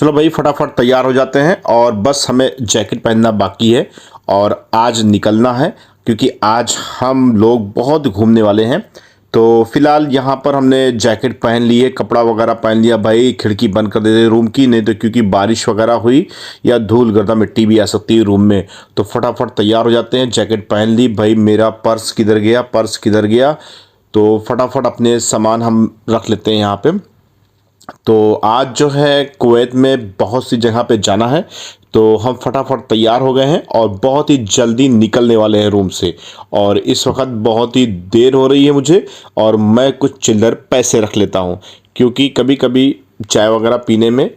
चलो भाई फटाफट तैयार हो जाते हैं और बस हमें जैकेट पहनना बाकी है और आज निकलना है क्योंकि आज हम लोग बहुत घूमने वाले हैं। तो फिलहाल यहाँ पर हमने जैकेट पहन ली है, कपड़ा वगैरह पहन लिया। भाई खिड़की बंद कर देते रूम की, नहीं तो क्योंकि बारिश वगैरह हुई या धूल गर्दा मिट्टी भी आ सकती है रूम में। तो फटाफट तैयार हो जाते हैं, जैकेट पहन ली। भाई मेरा पर्स किधर गया, पर्स किधर गया? तो फटाफट अपने सामान हम रख लेते हैं यहाँ पे। तो आज जो है कुवैत में बहुत सी जगह पे जाना है, तो हम फटाफट तैयार हो गए हैं और बहुत ही जल्दी निकलने वाले हैं रूम से। और इस वक्त बहुत ही देर हो रही है मुझे और मैं कुछ चिल्लर पैसे रख लेता हूँ क्योंकि कभी कभी चाय वगैरह पीने में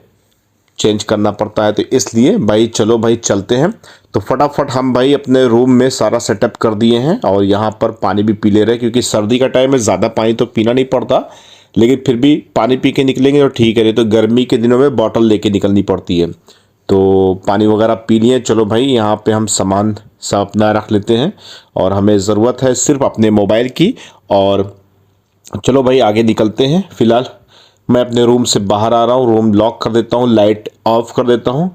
चेंज करना पड़ता है। तो इसलिए भाई चलो भाई चलते हैं। तो फटाफट हम भाई अपने रूम में सारा सेटअप कर दिए हैं और यहाँ पर पानी भी पी ले रहे हैं क्योंकि सर्दी का टाइम है, ज़्यादा पानी तो पीना नहीं पड़ता, लेकिन फिर भी पानी पी के निकलेंगे तो ठीक है, नहीं तो गर्मी के दिनों में बॉटल लेके निकलनी पड़ती है। तो पानी वगैरह पी लिए। चलो भाई यहाँ पे हम सामान सब अपना रख लेते हैं और हमें ज़रूरत है सिर्फ अपने मोबाइल की। और चलो भाई आगे निकलते हैं। फ़िलहाल मैं अपने रूम से बाहर आ रहा हूँ, रूम लॉक कर देता हूँ, लाइट ऑफ कर देता हूँ।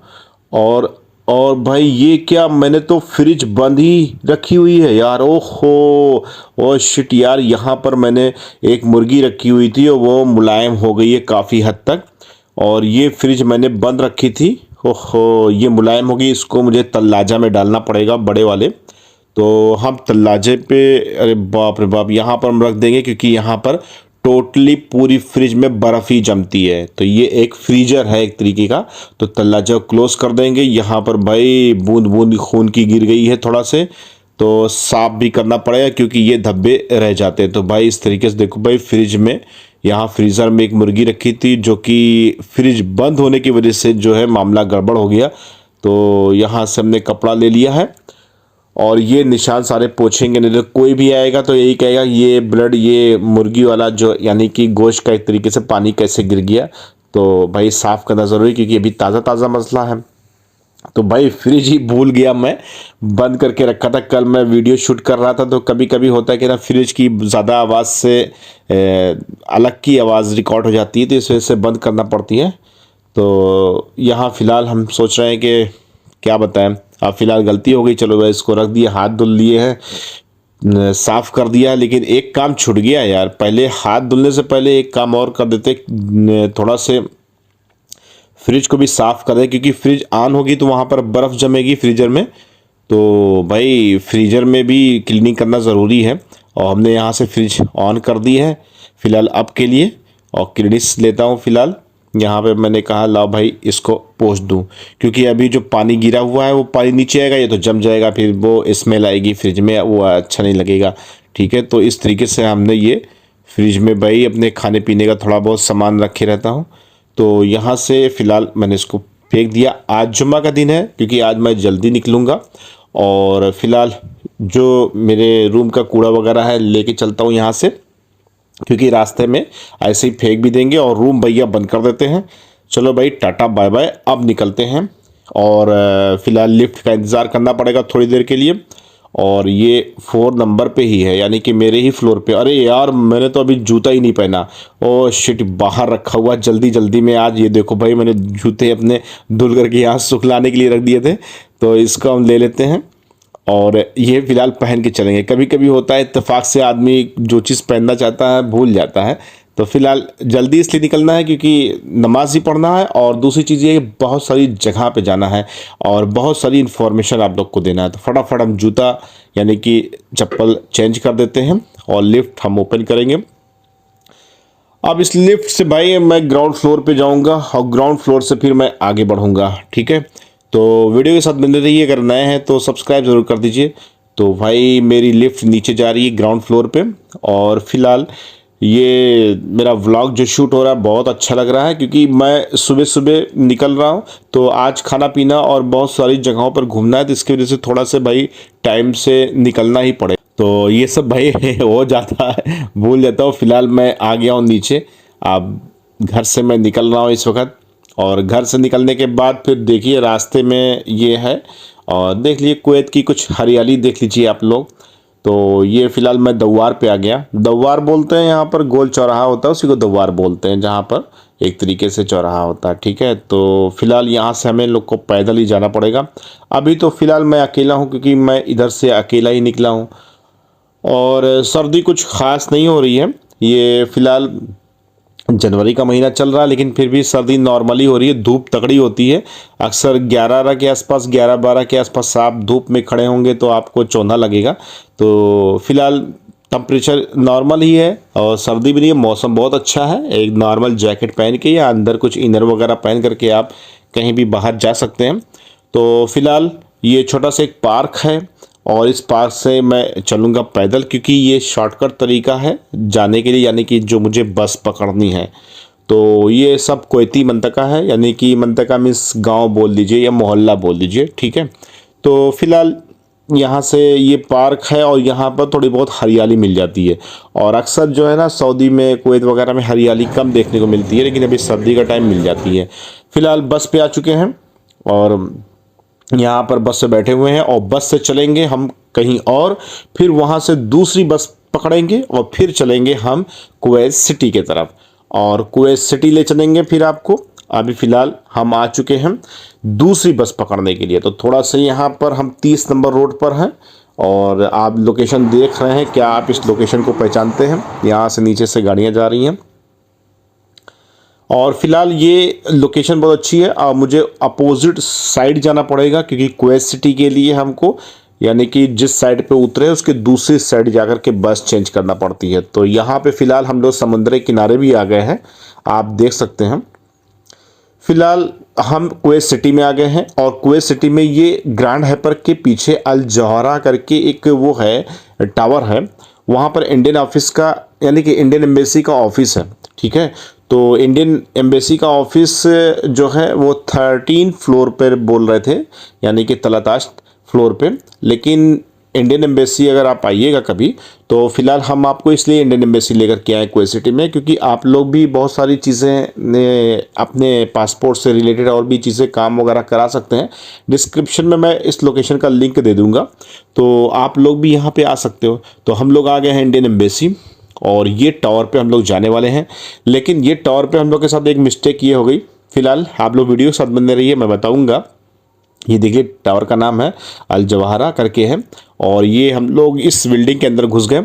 और भाई ये क्या, मैंने तो फ्रिज बंद ही रखी हुई है यार। ओहो ओ शिट यार, यहाँ पर मैंने एक मुर्गी रखी हुई थी और वो मुलायम हो गई है काफ़ी हद तक। और ये फ्रिज मैंने बंद रखी थी, ओहो ये मुलायम होगी, इसको मुझे तल्लाजा में डालना पड़ेगा बड़े वाले। तो हम तल्लाजे पे, अरे बाप रे बाप, यहाँ पर हम रख देंगे क्योंकि यहाँ पर टोटली पूरी फ्रिज में बर्फ़ ही जमती है। तो ये एक फ्रीजर है एक तरीके का। तो तल्लाजा क्लोज कर देंगे। यहाँ पर भाई बूंद बूंद खून की गिर गई है थोड़ा से, तो साफ भी करना पड़ेगा क्योंकि ये धब्बे रह जाते हैं। तो भाई इस तरीके से देखो भाई, फ्रिज में, यहाँ फ्रीज़र में एक मुर्गी रखी थी जो कि फ्रिज बंद होने की वजह से जो है मामला गड़बड़ हो गया। तो यहाँ से हमने कपड़ा ले लिया है और ये निशान सारे पोछेंगे, नहीं तो कोई भी आएगा तो यही कहेगा ये ब्लड, ये मुर्गी वाला जो यानी कि गोश्त का एक तरीके से पानी कैसे गिर गया। तो भाई साफ़ करना ज़रूरी क्योंकि अभी ताज़ा ताज़ा मसला है। तो भाई फ्रिज ही भूल गया, मैं बंद करके रखा था। कल मैं वीडियो शूट कर रहा था तो कभी कभी होता है कि ना फ्रिज की ज़्यादा आवाज़ से अलग की आवाज़ रिकॉर्ड हो जाती है, तो इस वजह से बंद करना पड़ती है। तो यहाँ फ़िलहाल हम सोच रहे हैं कि क्या बताएं, अब फ़िलहाल गलती हो गई, चलो भाई इसको रख दिया, हाथ धुल लिए हैं, साफ़ कर दिया। लेकिन एक काम छूट गया यार, पहले हाथ धुलने से पहले एक काम और कर देते, थोड़ा से फ्रिज को भी साफ़ कर दे क्योंकि फ्रिज ऑन होगी तो वहाँ पर बर्फ़ जमेगी फ्रीज़र में। तो भाई फ्रीज़र में भी क्लीनिंग करना ज़रूरी है और हमने यहाँ से फ्रिज ऑन कर दी है फ़िलहाल अब के लिए। और क्रेडिट्स लेता हूँ फ़िलहाल। यहाँ पे मैंने कहा लाओ भाई इसको पोंछ दूँ क्योंकि अभी जो पानी गिरा हुआ है वो पानी नीचे आएगा, ये तो जम जाएगा, फिर वो स्मेल आएगी फ्रिज में, वो अच्छा नहीं लगेगा। ठीक है, तो इस तरीके से हमने ये फ्रिज में भाई अपने खाने पीने का थोड़ा बहुत सामान रखे रहता हूँ। तो यहाँ से फ़िलहाल मैंने इसको फेंक दिया। आज जुम्मा का दिन है क्योंकि आज मैं जल्दी निकलूँगा और फ़िलहाल जो मेरे रूम का कूड़ा वगैरह है लेके चलता हूँ यहाँ से क्योंकि रास्ते में ऐसे ही फेंक भी देंगे और रूम भैया बंद कर देते हैं। चलो भाई टाटा बाय बाय, अब निकलते हैं। और फ़िलहाल लिफ्ट का इंतज़ार करना पड़ेगा थोड़ी देर के लिए। और ये 4 नंबर पे ही है यानी कि मेरे ही फ्लोर पे। अरे यार मैंने तो अभी जूता ही नहीं पहना, ओ शिट, बाहर रखा हुआ जल्दी जल्दी में। आज ये देखो भाई मैंने जूते अपने धुल करके यहाँ सुखलाने के लिए रख दिए थे, तो इसको हम ले लेते हैं और ये फ़िलहाल पहन के चलेंगे। कभी कभी होता है इत्तेफाक से आदमी जो चीज़ पहनना चाहता है भूल जाता है। तो फ़िलहाल जल्दी इसलिए निकलना है क्योंकि नमाज ही पढ़ना है और दूसरी चीज़ ये बहुत सारी जगह पे जाना है और बहुत सारी इन्फॉर्मेशन आप लोग को देना है। तो फटाफट हम जूता यानी कि चप्पल चेंज कर देते हैं और लिफ्ट हम ओपन करेंगे। अब इस लिफ्ट से भाई मैं ग्राउंड फ्लोर पे जाऊंगा और ग्राउंड फ्लोर से फिर मैं आगे बढ़ूंगा। ठीक है, तो वीडियो के साथ बने रहिए, अगर नए हैं तो सब्सक्राइब ज़रूर कर दीजिए। तो भाई मेरी लिफ्ट नीचे जा रही है ग्राउंड फ्लोर पे और फ़िलहाल ये मेरा व्लॉग जो शूट हो रहा है बहुत अच्छा लग रहा है क्योंकि मैं सुबह सुबह निकल रहा हूँ। तो आज खाना पीना और बहुत सारी जगहों पर घूमना है, तो इसकी वजह से थोड़ा से भाई टाइम से निकलना ही पड़े। तो ये सब भाई हो जाता है, भूल जाता हूँ। फ़िलहाल मैं आ गया हूँ नीचे, अब घर से मैं निकल रहा हूँ इस वक्त। और घर से निकलने के बाद फिर देखिए रास्ते में ये है और देख लीजिए कुवैत की कुछ हरियाली देख लीजिए आप लोग। तो ये फ़िलहाल मैं दव्वार पे आ गया। दव्वार बोलते हैं यहाँ पर, गोल चौराहा होता है उसी को दव्वार बोलते हैं, जहाँ पर एक तरीके से चौराहा होता है। ठीक है, तो फिलहाल यहाँ से हमें लोग को पैदल ही जाना पड़ेगा। अभी तो फ़िलहाल मैं अकेला हूँ क्योंकि मैं इधर से अकेला ही निकला हूँ और सर्दी कुछ ख़ास नहीं हो रही है। ये फ़िलहाल जनवरी का महीना चल रहा है लेकिन फिर भी सर्दी नॉर्मली हो रही है, धूप तगड़ी होती है। अक्सर 11 के आसपास, 11-12 के आसपास आप धूप में खड़े होंगे तो आपको चौंधा लगेगा। तो फिलहाल टेम्परेचर नॉर्मल ही है और सर्दी भी नहीं है, मौसम बहुत अच्छा है। एक नॉर्मल जैकेट पहन के या अंदर कुछ इनर वगैरह पहन करके आप कहीं भी बाहर जा सकते हैं। तो फिलहाल ये छोटा सा एक पार्क है और इस पार्क से मैं चलूँगा पैदल क्योंकि ये शॉर्टकट तरीका है जाने के लिए, यानी कि जो मुझे बस पकड़नी है। तो ये सब कोयती मंतका है, यानी कि मंतका मीन्स गांव बोल दीजिए या मोहल्ला बोल दीजिए। ठीक है, तो फिलहाल यहाँ से ये पार्क है और यहाँ पर थोड़ी बहुत हरियाली मिल जाती है। और अक्सर जो है ना सऊदी में, कुवैत वगैरह में हरियाली कम देखने को मिलती है, लेकिन अभी सर्दी का टाइम मिल जाती है। फिलहाल बस पे आ चुके हैं और यहाँ पर बस से बैठे हुए हैं और बस से चलेंगे हम कहीं और, फिर वहाँ से दूसरी बस पकड़ेंगे और फिर चलेंगे हम कुवैत सिटी के तरफ और कुवैत सिटी ले चलेंगे फिर आपको। अभी फ़िलहाल हम आ चुके हैं दूसरी बस पकड़ने के लिए। तो थोड़ा सा यहाँ पर हम 30 नंबर रोड पर हैं और आप लोकेशन देख रहे हैं, क्या आप इस लोकेशन को पहचानते हैं? यहाँ से नीचे से गाड़ियाँ जा रही हैं और फिलहाल ये लोकेशन बहुत अच्छी है और मुझे अपोजिट साइड जाना पड़ेगा क्योंकि कुवैत सिटी के लिए हमको, यानी कि जिस साइड पे उतरे उसके दूसरी साइड जाकर के बस चेंज करना पड़ती है। तो यहाँ पे फ़िलहाल हम लोग समुद्र के किनारे भी आ गए हैं, आप देख सकते हैं। फ़िलहाल हम कुवैत सिटी में आ गए हैं और कुवैत सिटी में ये ग्रैंड हाइपर के पीछे अल जौहरा करके एक वो है, टावर है, वहाँ पर इंडियन ऑफिस का, यानी कि इंडियन एम्बेसी का ऑफिस है। ठीक है, तो इंडियन एम्बेसी का ऑफिस जो है वो 13 फ्लोर पर बोल रहे थे, यानी कि तलाताश फ्लोर पे। लेकिन इंडियन एम्बेसी अगर आप आइएगा कभी तो फ़िलहाल हम आपको इसलिए इंडियन एम्बेसी लेकर के आए कुवैत सिटी में क्योंकि आप लोग भी बहुत सारी चीज़ें अपने पासपोर्ट से रिलेटेड और भी चीज़ें काम वगैरह करा सकते हैं। डिस्क्रिप्शन में मैं इस लोकेशन का लिंक दे दूँगा, तो आप लोग भी यहाँ पे आ सकते हो। तो हम लोग आ गए हैं इंडियन एम्बेसी और ये टावर पे हम लोग जाने वाले हैं। लेकिन ये टावर पे हम लोग के साथ एक मिस्टेक ये हो गई। फ़िलहाल आप लोग वीडियो के साथ बने रहिए, मैं बताऊँगा। ये देखिए टावर का नाम है अल जवाहरा करके है और ये हम लोग इस बिल्डिंग के अंदर घुस गए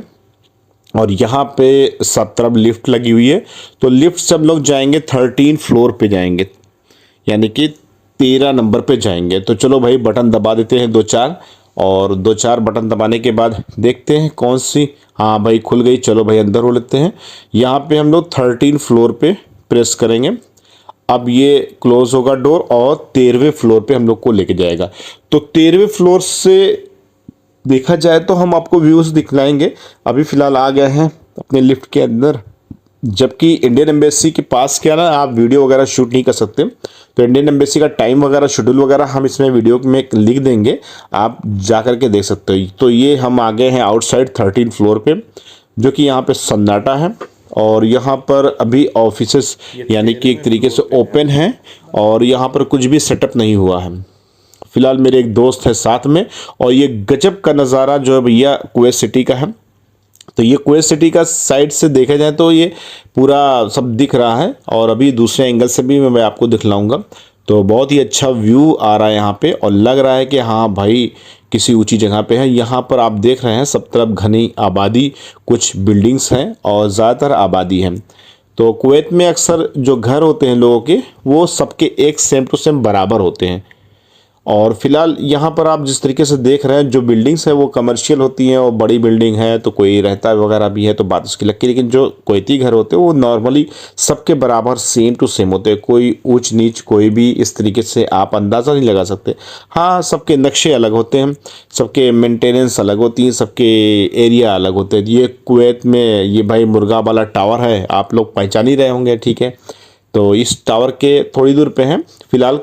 और यहाँ पे सब तरफ लिफ्ट लगी हुई है। तो लिफ्ट से हम लोग जाएंगे 13 फ्लोर पे जाएंगे, यानी कि 13 नंबर पे जाएंगे। तो चलो भाई बटन दबा देते हैं 2-4 और 2-4 बटन दबाने के बाद देखते हैं कौन सी, हाँ भाई खुल गई। चलो भाई अंदर हो लेते हैं। यहाँ पे हम लोग 13 फ्लोर पे प्रेस करेंगे, अब ये क्लोज होगा डोर और 13वें फ्लोर पे हम लोग को लेके जाएगा। तो 13वें फ्लोर से देखा जाए तो हम आपको व्यूज़ दिखलाएंगे। अभी फ़िलहाल आ गए हैं अपने लिफ्ट के अंदर, जबकि इंडियन एम्बेसी के पास क्या ना आप वीडियो वगैरह शूट नहीं कर सकते। तो इंडियन एम्बेसी का टाइम वगैरह, शेड्यूल वगैरह हम इसमें वीडियो में लिख देंगे, आप जा कर के देख सकते हो। तो ये हम आ गए हैं आउटसाइड 13 फ्लोर पे, जो कि यहाँ पे सन्नाटा है और यहाँ पर अभी ऑफिसेस यानी कि एक तरीके से ओपन है और यहाँ पर कुछ भी सेटअप नहीं हुआ है। फ़िलहाल मेरे एक दोस्त है साथ में और ये गजब का नज़ारा जो है भैया कुवैत सिटी का है। तो ये कुवैत सिटी का साइड से देखा जाए तो ये पूरा सब दिख रहा है और अभी दूसरे एंगल से भी मैं आपको दिखलाऊंगा। तो बहुत ही अच्छा व्यू आ रहा है यहाँ पे और लग रहा है कि हाँ भाई किसी ऊंची जगह पे है। यहाँ पर आप देख रहे हैं सब तरफ घनी आबादी, कुछ बिल्डिंग्स हैं और ज़्यादातर आबादी है। तो कुवैत में अक्सर जो घर होते हैं लोगों के वो सबके एक सेम टू सेम बराबर होते हैं। और फिलहाल यहाँ पर आप जिस तरीके से देख रहे हैं जो बिल्डिंग्स है वो कमर्शियल होती हैं और बड़ी बिल्डिंग है तो कोई रहता वगैरह भी है तो बात उसकी लगती है। लेकिन जो कुवैती घर होते हैं वो नॉर्मली सबके बराबर सेम टू सेम होते हैं, कोई ऊंच नीच कोई भी इस तरीके से आप अंदाज़ा नहीं लगा सकते। हाँ, सबके नक्शे अलग होते हैं, सबके मेंटेनेंस अलग होती है, सबके एरिया अलग होते हैं। ये कुवैत में ये भाई मुर्गा वाला टावर है, आप लोग पहचान ही रहे होंगे। ठीक है, तो इस टावर के थोड़ी दूर पे हैं फिलहाल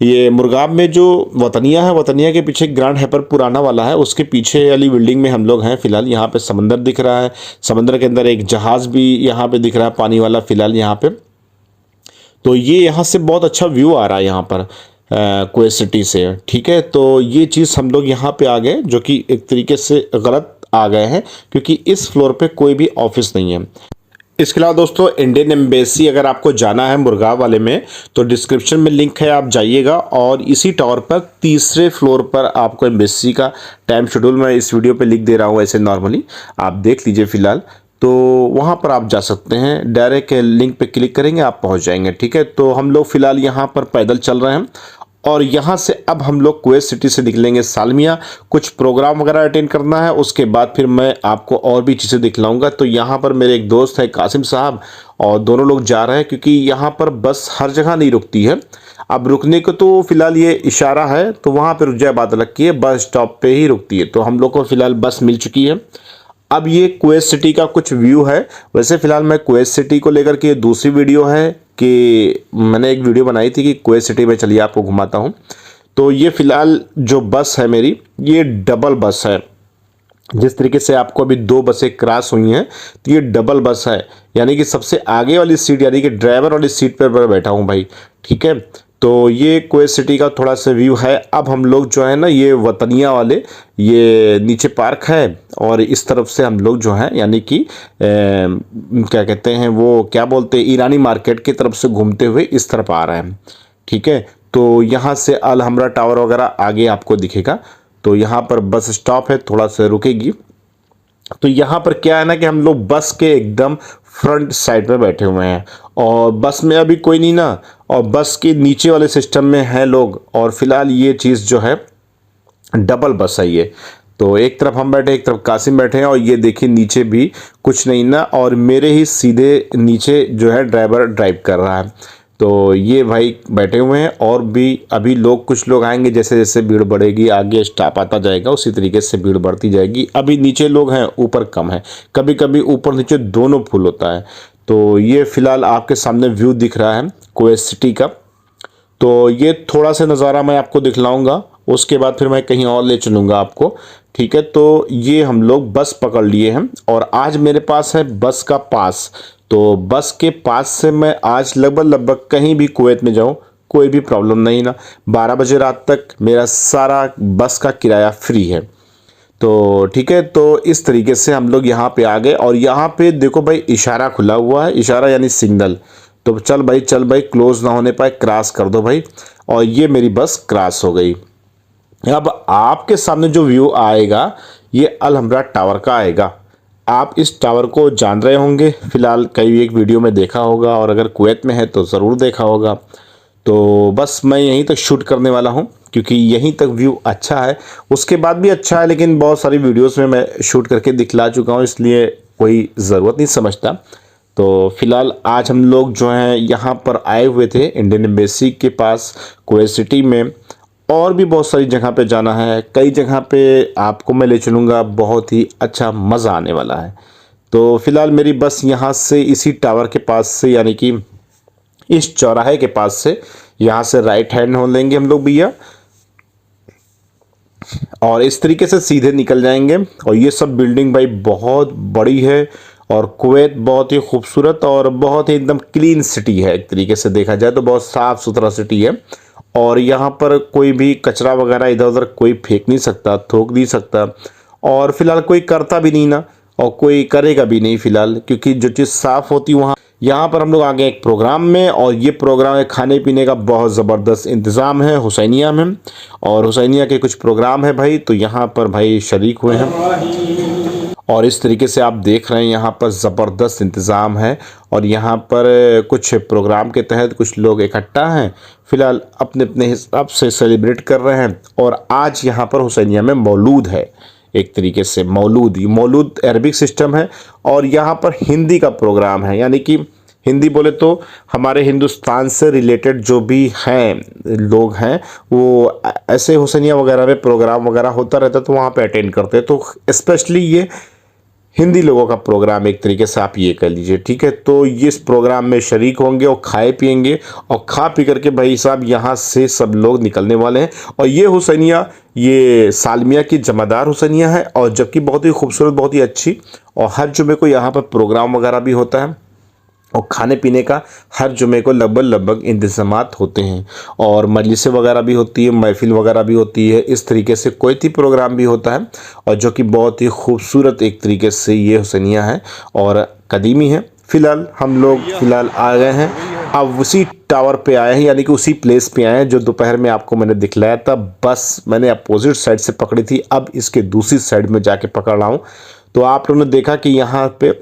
ये मुर्गाब में जो वतनिया है, वतनिया के पीछे ग्रैंड हाइपर पुराना वाला है, उसके पीछे वाली बिल्डिंग में हम लोग हैं फ़िलहाल। यहाँ पे समंदर दिख रहा है, समंदर के अंदर एक जहाज़ भी यहाँ पे दिख रहा है पानी वाला फ़िलहाल यहाँ पे। तो ये यहाँ से बहुत अच्छा व्यू आ रहा है यहाँ पर कुवैत सिटी से। ठीक है, तो ये चीज़ हम लोग यहाँ पे आ गए जो कि एक तरीके से गलत आ गए हैं, क्योंकि इस फ्लोर पे कोई भी ऑफिस नहीं है। इसके अलावा दोस्तों इंडियन एम्बेसी अगर आपको जाना है मुरगांव वाले में, तो डिस्क्रिप्शन में लिंक है, आप जाइएगा। और इसी टावर पर तीसरे फ्लोर पर आपको एम्बेसी का टाइम शेड्यूल मैं इस वीडियो पे लिख दे रहा हूँ, ऐसे नॉर्मली आप देख लीजिए फिलहाल। तो वहाँ पर आप जा सकते हैं, डायरेक्ट लिंक पे क्लिक करेंगे आप पहुँच जाएंगे। ठीक है, तो हम लोग फिलहाल यहाँ पर पैदल चल रहे हैं और यहाँ से अब हम लोग कुवैत सिटी से निकलेंगे सालमिया। कुछ प्रोग्राम वगैरह अटेंड करना है, उसके बाद फिर मैं आपको और भी चीज़ें दिखलाऊंगा। तो यहाँ पर मेरे एक दोस्त है कासिम साहब, और दोनों लोग जा रहे हैं, क्योंकि यहाँ पर बस हर जगह नहीं रुकती है। अब रुकने को तो फिलहाल ये इशारा है, तो वहाँ पर रुक जाए बात अलग की है, बस स्टॉप पे ही रुकती है। तो हम लोग को फिलहाल बस मिल चुकी है। अब ये कुवैत सिटी का कुछ व्यू है। वैसे फिलहाल मैं कुवैत सिटी को लेकर के दूसरी वीडियो है कि मैंने एक वीडियो बनाई थी कि कुवैत सिटी में चलिए आपको घुमाता हूँ। तो ये फिलहाल जो बस है मेरी, ये डबल बस है। जिस तरीके से आपको अभी 2 बसें क्रॉस हुई हैं, तो ये डबल बस है, यानी कि सबसे आगे वाली सीट यानी कि ड्राइवर वाली सीट पर मैं बैठा हूँ भाई। ठीक है, तो ये कुवैत सिटी का थोड़ा सा व्यू है। अब हम लोग जो है ना, ये वतनिया वाले, ये नीचे पार्क है और इस तरफ से हम लोग जो है यानी कि क्या कहते हैं वो, क्या बोलते हैं, ईरानी मार्केट की तरफ से घूमते हुए इस तरफ आ रहे हैं। ठीक है, तो यहाँ से अल हमरा टावर वगैरह आगे आपको दिखेगा। तो यहाँ पर बस स्टॉप है, थोड़ा सा रुकेगी। तो यहाँ पर क्या है ना कि हम लोग बस के एकदम फ्रंट साइड में बैठे हुए हैं और बस में अभी कोई नहीं ना, और बस के नीचे वाले सिस्टम में हैं लोग। और फिलहाल ये चीज़ जो है डबल बस है ये। तो एक तरफ हम बैठे, एक तरफ कासिम बैठे हैं, और ये देखिए नीचे भी कुछ नहीं ना, और मेरे ही सीधे नीचे जो है ड्राइवर ड्राइव कर रहा है। तो ये भाई बैठे हुए हैं, और भी अभी लोग, कुछ लोग आएंगे, जैसे जैसे भीड़ बढ़ेगी आगे स्टाफ आता जाएगा, उसी तरीके से भीड़ बढ़ती जाएगी। अभी नीचे लोग हैं, ऊपर कम है, कभी कभी ऊपर नीचे दोनों फुल होता है। तो ये फिलहाल आपके सामने व्यू दिख रहा है कुवैत सिटी का। तो ये थोड़ा सा नज़ारा मैं आपको दिखलाऊंगा, उसके बाद फिर मैं कहीं और ले चलूँगा आपको। ठीक है, तो ये हम लोग बस पकड़ लिए हैं और आज मेरे पास है बस का पास। तो बस के पास से मैं आज लगभग कहीं भी कुवैत में जाऊँ कोई भी प्रॉब्लम नहीं ना। 12 बजे रात तक मेरा सारा बस का किराया फ्री है। तो ठीक है, तो इस तरीके से हम लोग यहाँ पे आ गए, और यहाँ पे देखो भाई इशारा खुला हुआ है, इशारा यानी सिग्नल। तो चल भाई चल भाई, क्लोज ना होने पाए, क्रॉस कर दो भाई। और ये मेरी बस क्रॉस हो गई। अब आपके सामने जो व्यू आएगा ये अल हमरा टावर का आएगा। आप इस टावर को जान रहे होंगे, फिलहाल कई एक वीडियो में देखा होगा, और अगर कुवैत में है तो ज़रूर देखा होगा। तो बस मैं यहीं तक शूट करने वाला हूं, क्योंकि यहीं तक व्यू अच्छा है। उसके बाद भी अच्छा है, लेकिन बहुत सारी वीडियोस में मैं शूट करके दिखला चुका हूं, इसलिए कोई ज़रूरत नहीं समझता। तो फिलहाल आज हम लोग जो हैं यहाँ पर आए हुए थे इंडियन एम्बेसी के पास कुवैत सिटी में। और भी बहुत सारी जगह पे जाना है, कई जगह पे आपको मैं ले चलूँगा, बहुत ही अच्छा मज़ा आने वाला है। तो फिलहाल मेरी बस यहाँ से इसी टावर के पास से, यानी कि इस चौराहे के पास से, यहाँ से राइट हैंड हो लेंगे हम लोग भैया, और इस तरीके से सीधे निकल जाएंगे। और ये सब बिल्डिंग भाई बहुत बड़ी है, और कुवैत बहुत ही खूबसूरत और बहुत ही एकदम क्लीन सिटी है। एक तरीके से देखा जाए तो बहुत साफ़ सुथरा सिटी है, और यहाँ पर कोई भी कचरा वगैरह इधर उधर कोई फेंक नहीं सकता, थोक नहीं सकता, और फिलहाल कोई करता भी नहीं ना, और कोई करेगा भी नहीं फिलहाल, क्योंकि जो चीज़ साफ़ होती वहाँ। यहाँ पर हम लोग आ गए एक प्रोग्राम में, और ये प्रोग्राम है खाने पीने का बहुत ज़बरदस्त इंतज़ाम है हुसैनिया में, और हुसैनिया के कुछ प्रोग्राम है भाई, तो यहाँ पर भाई शरीक हुए हैं। और इस तरीके से आप देख रहे हैं यहाँ पर ज़बरदस्त इंतज़ाम है, और यहाँ पर कुछ प्रोग्राम के तहत कुछ लोग इकट्ठा हैं, फ़िलहाल अपने अपने हिसाब से सेलिब्रेट कर रहे हैं। और आज यहाँ पर हुसैनिया में मौलूद है, एक तरीके से मौलूद अरबिक सिस्टम है, और यहाँ पर हिंदी का प्रोग्राम है, यानी कि हिंदी बोले तो हमारे हिंदुस्तान से रिलेटेड जो भी हैं लोग हैं, वो ऐसे हुसैनिया वगैरह में प्रोग्राम वगैरह होता रहता है, तो वहाँ पे अटेंड करते हैं। तो स्पेशली ये हिंदी लोगों का प्रोग्राम एक तरीके से आप ये कर लीजिए। ठीक है, तो ये इस प्रोग्राम में शरीक होंगे और खाए पिएंगे, और खा पी करके भाई साहब यहाँ से सब लोग निकलने वाले हैं। और ये हुसैनिया, ये सालमिया की जमादार हुसैनिया है, और जबकि बहुत ही खूबसूरत, बहुत ही अच्छी, और हर जुमे को यहाँ पर प्रोग्राम वगैरह भी होता है। और खाने पीने का हर जुमे को लगभग इंतज़ामात होते हैं और मजलिसें वगैरह भी होती है, महफ़िल वगैरह भी होती है। इस तरीके से कोई प्रोग्राम भी होता है और जो कि बहुत ही खूबसूरत एक तरीके से ये हुसैनिया है और कदीमी है। फ़िलहाल हम लोग आ गए हैं, अब उसी टावर पे आए हैं, यानी कि उसी प्लेस पे आए हैं जो दोपहर में आपको मैंने दिखलाया था। बस मैंने अपोजिट साइड से पकड़ी थी, अब इसके दूसरी साइड में जाके पकड़ रहा हूँ। तो आप लोगों ने देखा कि यहाँ पे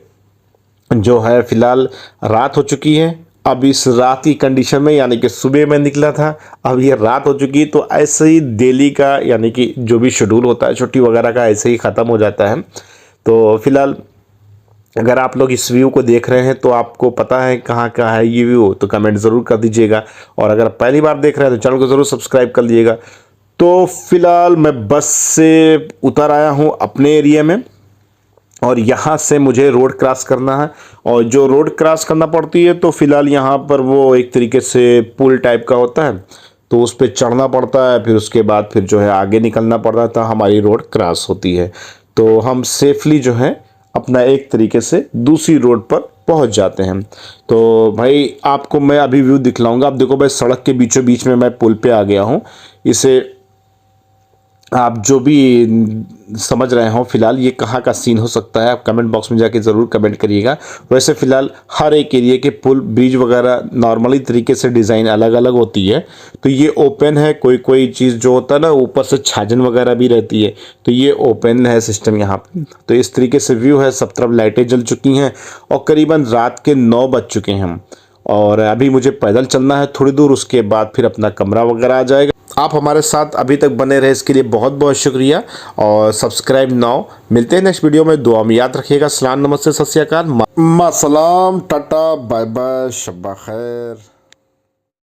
जो है फ़िलहाल रात हो चुकी है। अब इस रात की कंडीशन में, यानी कि सुबह में निकला था, अब ये रात हो चुकी है। तो ऐसे ही डेली का, यानी कि जो भी शेड्यूल होता है छुट्टी वगैरह का, ऐसे ही ख़त्म हो जाता है। तो फ़िलहाल अगर आप लोग इस व्यू को देख रहे हैं तो आपको पता है कहाँ का है ये व्यू, तो कमेंट ज़रूर कर दीजिएगा। और अगर पहली बार देख रहे हैं तो चैनल को ज़रूर सब्सक्राइब कर लीजिएगा। तो फ़िलहाल मैं बस से उतर आया हूँ अपने एरिया में और यहाँ से मुझे रोड क्रॉस करना है। और जो रोड क्रॉस करना पड़ती है तो फ़िलहाल यहाँ पर वो एक तरीके से पुल टाइप का होता है, तो उस पर चढ़ना पड़ता है, फिर उसके बाद फिर जो है आगे निकलना पड़ता है, तो हमारी रोड क्रॉस होती है। तो हम सेफली जो है अपना एक तरीके से दूसरी रोड पर पहुंच जाते हैं। तो भाई आपको मैं अभी व्यू दिखलाऊंगा। आप देखो भाई, सड़क के बीचों बीच में मैं पुल पे आ गया हूँ। इसे आप जो भी समझ रहे हो फ़िलहाल ये कहाँ का सीन हो सकता है, आप कमेंट बॉक्स में जाके ज़रूर कमेंट करिएगा। वैसे फ़िलहाल हर एक एरिया के पुल ब्रिज वगैरह नॉर्मली तरीके से डिज़ाइन अलग अलग होती है। तो ये ओपन है, कोई कोई चीज़ जो होता है ना ऊपर से छाजन वगैरह भी रहती है, तो ये ओपन है सिस्टम यहाँ पर। तो इस तरीके से व्यू है, सब तरफ लाइटें जल चुकी हैं और करीबन रात के 9 बज चुके हैं हम। और अभी मुझे पैदल चलना है थोड़ी दूर, उसके बाद फिर अपना कमरा वगैरह आ जाएगा। आप हमारे साथ अभी तक बने रहे इसके लिए बहुत बहुत शुक्रिया और सब्सक्राइब नाउ। मिलते हैं नेक्स्ट वीडियो में, दुआ में याद रखिएगा। सलाम, नमस्ते, सत श्री अकाल, मा सलाम, टाटा, बाय बाय, शब्बा खैर।